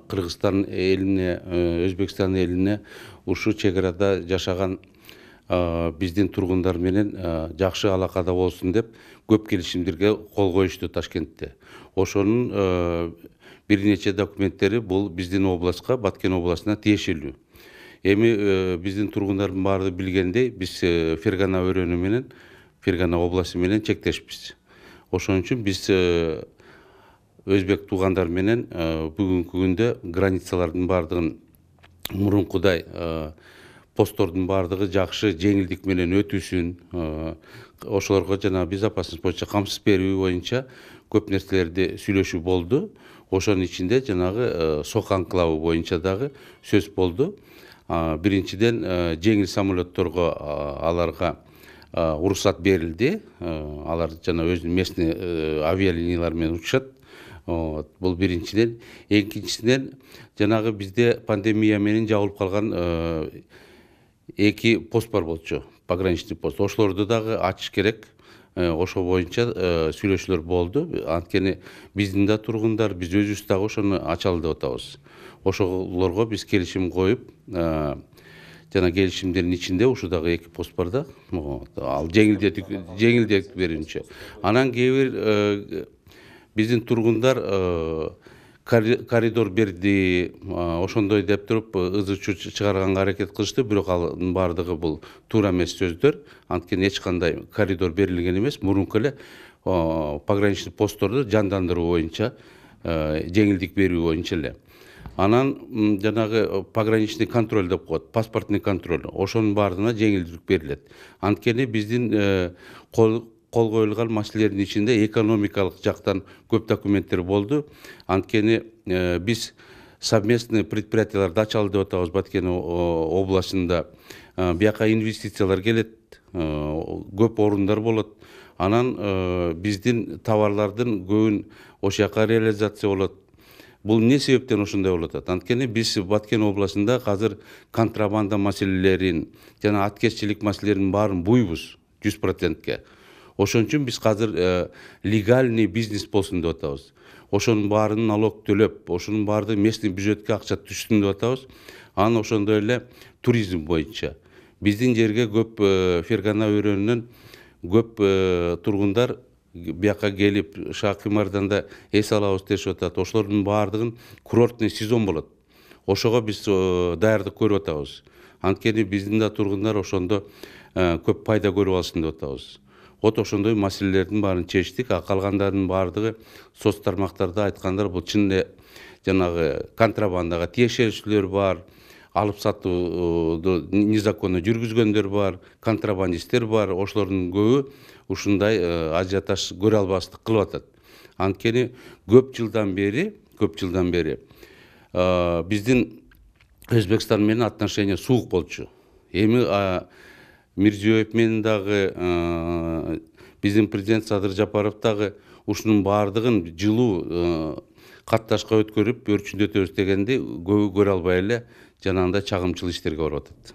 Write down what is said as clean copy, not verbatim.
Кыргызстан элине, Өзбекстан элине ушу чек арада жашаган биздин тургундар менен жакшы алакада болсун деп көп келишимдерге кол коюшту Ташкентте. Ошонун бир нече документтери бул биздин областка, Баткен областына тиешелүү. Эми биздин тургундардын баары билгендей, биз Фергана өрөөнү менен, Фергана областы менен чектешпиз. Ошон үчүн биз өзбек туугандар менен бүгүнкү күндө границалардын баардыгын мурункудай посттордун баардыгы жакшы жеңилдик менен өтүүсүн, ошолорго жана безопасность боюнча камсыз берүү боюнча көп нерселерди сүйлөшүү болду. Ошонун ичинде жанагы Сок анклавы боюнча дагы сөз болду. Биринчиден жеңил самолетторго аларга уруксат берилди. Алар жана өзүнүн местный авиалиниялар менен учушат. Бул биринчиден. Экинчиден жанагы бизде пандемия менен жабылып калган эки пост бар болчу, пограничный пост. Ошолорду дагы ачыш керек. Ошо боюнча сүйлөшүүлөр болду. Анткени биздин да тургундар, биз өзүбүз дагы ошону ачалы деп атабыз. Ошолорго биз келишим коюп, жана келишимдердин ичинде ушудагы эки пост бар да. Ал жеңилдетип берүүнчө. Анан кээ бир биздин тургундар коридор берди, ошондой деп туруп ызы чуу чыгарганга аракет кылышты, бирок алардын баардыгы бул туура эмес сөздөр. Анткени эч кандай коридор берилген эмес. Мурунку эле пограничный постторду жандандыруу боюнча, жеңилдик берүү боюнча эле. Анан жанагы пограничный контроль деп коет, паспортный контроль. Ошонун баардыгына жеңилдик берилет. Анткени биздин кол коюлган маселелердин ичинде экономикалык жактан көп документтер болду. Анткени биз совместный предприятияларды ачалы деп атабыз Баткен областында. Бияка инвестициялар келет, көп орундар болот. Анан биздин товарлардын көбүн ошол жака реализация болот. Бул эмне себептен ошондой болуп атат? Анткени биз Баткен областында азыр контрабанда маселелерин жана аткезчилик маселелеринин баарын буйбуз 100%. Ошон үчүн биз азыр легальный бизнес болсун деп атабыз. Ошонун баарын налог төлөп, ошонун баардыгы местный бюджетке акча түшсүн деп атабыз. Анан ошондой эле туризм боюнча биздин жерге көп Фергана өрөөнүнөн көп тургундар бияка келип Шакимардан да эс алабыз дешип атат. Ошолордун баардыгын курортный сезон болот. Ошого биз даярдык көрүп атабыз. Анткени биздин да тургундар ошондо көп пайда көрүп алсын деп атабыз. Ошондой маселелердин баарын чечтик. Калгандардын баардыгы соц тармактарда айткандар бул чын эле жанагы контрабандага тиешелүүлөр бар, алып сатууду незаконно жүргүзгөндөр бар, контрабандисттер бар. Ошолордун көбү ушундай ажиотаж көрө албастык кылып атат. Анткени көп жылдан бери биздин Өзбекстан менен отношения суук болчу. Эми Мирзиёев менен дагы биздин президент Садыр Жапаров дагы ушунун баардыгын жылуу катташка өткөрүп, өрчүндөтөбүз дегенди көбү көрө албай эле жанагындай чагымчыл иштерге барып атат.